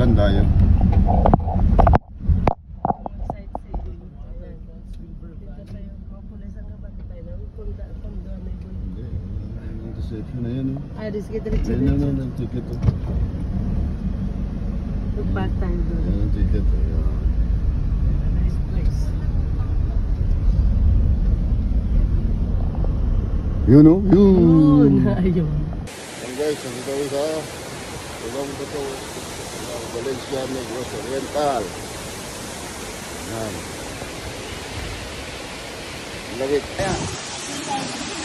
maganda yun. Intersection na yan. Ah, diretso. Yan na ang ticket. Magback tayo doon. Yan ang ticket. Nice place. Yun o, yun. Ayun. Yan guys, nandito kami sa ibang bato. Valencia Negros Oriental. Yan. Lagit. Ayan.